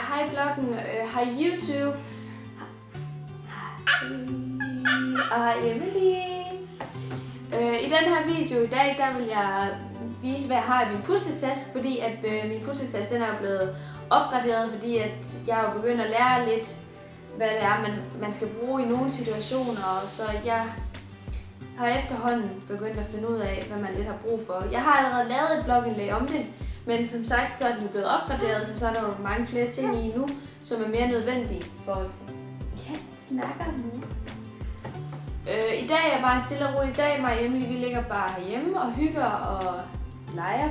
Hej bloggen, hej YouTube, og hej Emily. I den her video i dag, der vil jeg vise, hvad jeg har i min pusletaske, fordi at min pusletaske den er blevet opgraderet, fordi at jeg er begyndt at lære lidt, hvad det er, man skal bruge i nogle situationer, og så jeg har efterhånden begyndt at finde ud af, hvad man lidt har brug for. Jeg har allerede lavet et blogindlæg om det, men som sagt, så er den jo blevet opgraderet, så er der jo mange flere ting i nu, som er mere nødvendige i forhold til. Ja, snakker nu. I dag er bare en stille og rolig dag. Mig og Emily, vi ligger bare herhjemme og hygger og leger.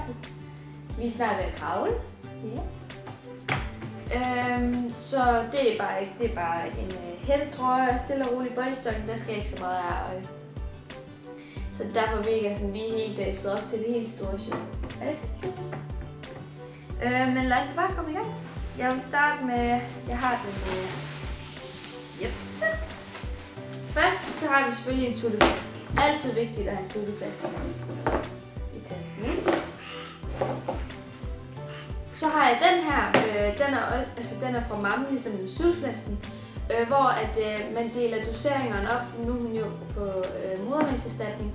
Vi er snart ved at kravle. Yeah. Så det er bare en hættetrøje og stille og rolig bodystocken. Der skal ikke så meget af. Så derfor vil jeg sådan lige helt dæset op til det helt store show. Er det? Men lad os bare komme i gang. Jeg vil starte med, jeg har den jeps. Først så har vi selvfølgelig en sutteflaske. Altid vigtigt at have en sutteflaske i tasken. Så har jeg den her, den er fra mamma, ligesom med sutteflasken, hvor at man deler doseringerne op. Nu er hun jo på modermælkserstatning,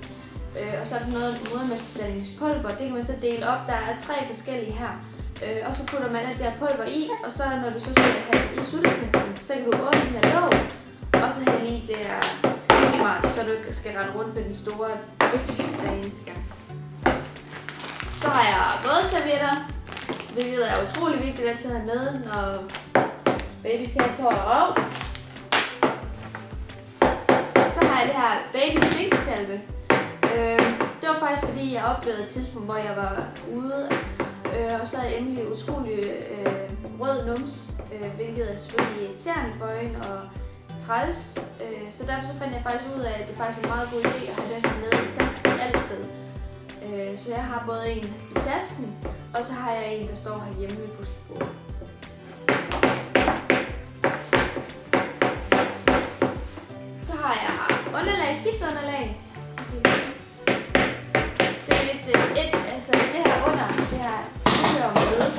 og så er der sådan noget modermælkserstatningspulver. Det kan man så dele op. Der er 3 forskellige her. Og så putter man alt det her pulver i, og så når du så skal have i sutteflasken, så kan du åbne det her låg, og så hælde i det her skidesmart, så du ikke skal rende rundt med den store bøtte hver eneste gang. Så har jeg vådservietter, hvilket er utrolig vigtigt altid at have med, når baby skal have tår og røv. Så har jeg det her baby zinksalve. Det var faktisk fordi, jeg oplevede et tidspunkt, hvor jeg var ude, og så er Emily utrolig rød nums, hvilket er selvfølgelig irriterende for hende og træls. Så derfor så fandt jeg faktisk ud af, at det faktisk var en meget god idé at have den her med i tasken altid. Så jeg har både en i tasken, og så har jeg en, der står herhjemme ved puslebordet. Så har jeg underlag, skifteunderlag. Det er det her under, det her hører med.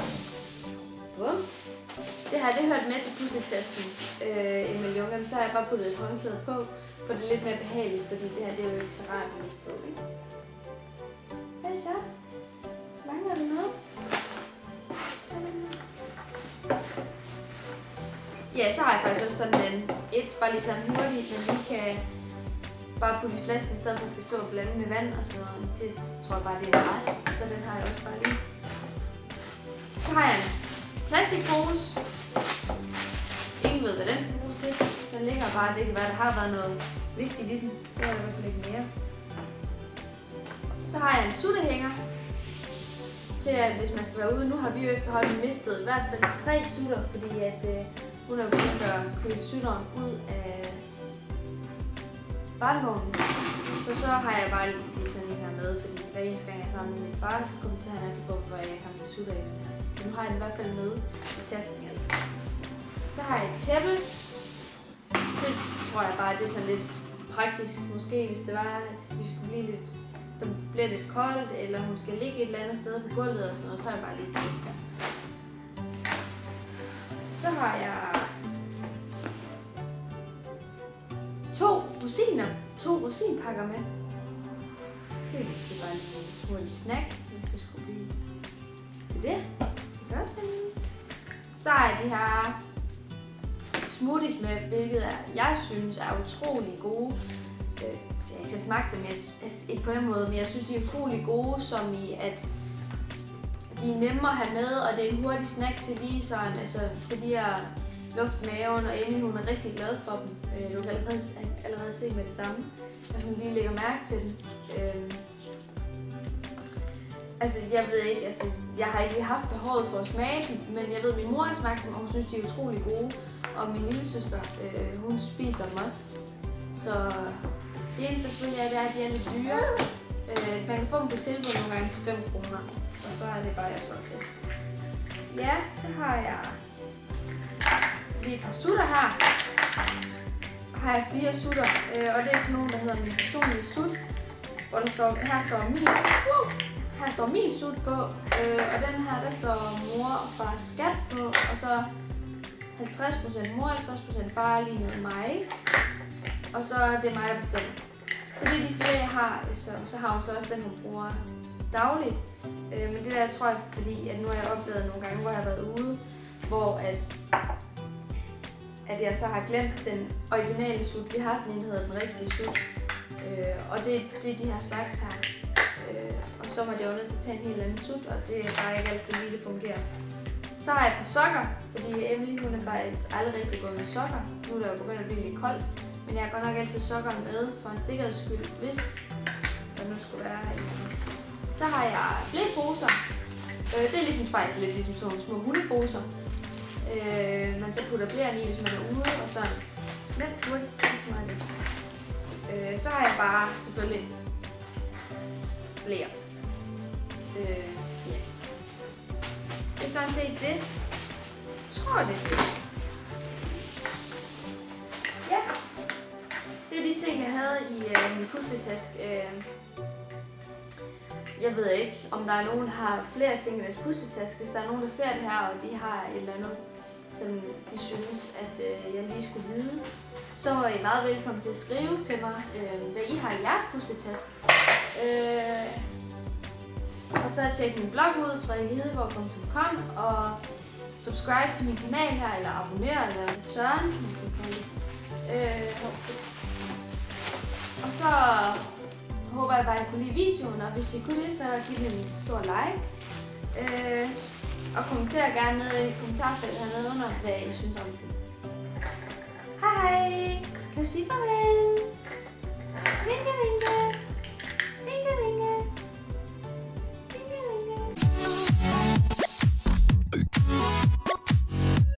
Det her, det hørte med til pusletasken en million gange, så har jeg bare puttet et håndklæde på, for det er lidt mere behageligt, fordi det her, det er jo ikke så rart at på, ikke? Hvad så? Mangler du noget? Ja, så har jeg faktisk også sådan en bare lige sådan hurtigt, men vi kan bare putte i flasken, i stedet for at skal stå og blande med vand og sådan noget. Det tror jeg bare, det er en rest, så den har jeg også bare lige. Så har jeg en plastikpose. Ingen ved, hvad den skal bruges til. Den ligger bare, det kan være, der har været noget vigtigt i den. Det er der i hvert fald ikke mere. Så har jeg en suttehænger. Til at hvis man skal være ude, nu har vi jo efterhånden mistet i hvert fald 3 sutter, fordi at hun har begyndt at køle sutteren ud af barnevognen. Så har jeg bare lige sådan en her med, fordi hver eneste gang jeg er sammen med min far, så kommenterer han altid på, hvor jeg ikke har med sutter i den her. Så nu har jeg den i hvert fald med i tasken altså. Så har jeg et tæppe. Det tror jeg bare, det er sådan lidt praktisk. Måske hvis det var, at vi skulle blive lidt, der bliver lidt koldt, eller hun skal ligge et eller andet sted på gulvet og sådan noget, så har jeg bare lige et tæppe der. Så har jeg 2 rosinpakker med. Det er måske bare en hurtig snack, hvis det skulle blive til det. Så har jeg de her smoothies med, hvilket jeg synes er utrolig gode. Jeg har ikke smagt dem ikke på den måde, men jeg synes, de er utrolig gode, som i at de er nemme at have med, og det er en hurtig snack til lige sådan, altså til de her luft i maven, og Emily, hun er rigtig glad for dem. Du kan allerede se med det samme, at hun lige lægger mærke til den. Altså, jeg ved ikke, altså, jeg har ikke haft behovet for at smage dem, men jeg ved, at min mor har smagt dem, og hun synes, de er utrolig gode. Og min lille søster, hun spiser dem også. Så det eneste, der selvfølgelig er, det er, at de er lidt dyre. Man kan få dem på tilbud nogle gange til 5 kroner, og så er det bare, jeg slår til. Ja, så har jeg lige et par sutter her. Har jeg 4 sutter, og det er sådan nogle, der hedder min personlige sut, hvor her står min sut på, og den her, der står mor og far skat på, og så 50% mor, 50% far lige med mig, og så det er mig, der bestemmer. Så det er de 4, jeg har, så har hun så også den, hun bruger dagligt. Men det der tror jeg, fordi at nu har jeg oplevet nogle gange, hvor jeg har været ude, hvor at jeg så har glemt den originale sut. Vi har sådan en, der hedder den rigtige sut, og det er de her slags her. Og så må jeg jo nødt til at tage en helt anden sut, og det er bare ikke altid lige, det fungerer. Så har jeg et par sokker, fordi Emily hun er faktisk aldrig rigtig gået med sokker. Nu er der jo begyndt at blive lidt koldt, men jeg har godt nok altid sokker med for en sikkerheds skyld, hvis der nu skulle være her. Så har jeg blæposer. Det er ligesom faktisk lidt ligesom sådan nogle små hundeposer. Man så putter blæren i, hvis man er ude, og sådan. Så har jeg bare selvfølgelig blæer. Ja. Det er sådan set det. Jeg tror det er det. Ja. Det er de ting, jeg havde i min pusletaske. Jeg ved ikke, om der er nogen, der har flere ting i deres pusletaske. Hvis der er nogen, der ser det her, og de har et eller andet, som de synes, at jeg lige skulle vide, så er I meget velkommen til at skrive til mig, hvad I har i jeres pusletaske. Og så tjek min blog ud fra hedegaard.com og subscribe til min kanal her, eller abonner, eller Søren, som man skal kalde det. Og så håber jeg bare, at I kunne lide videoen, og hvis I kunne det, så giv den en stor like. Og kommenter gerne nede i kommentarfeltet hernede under, hvad I synes om den. Hej hej! Kan du sige farvel?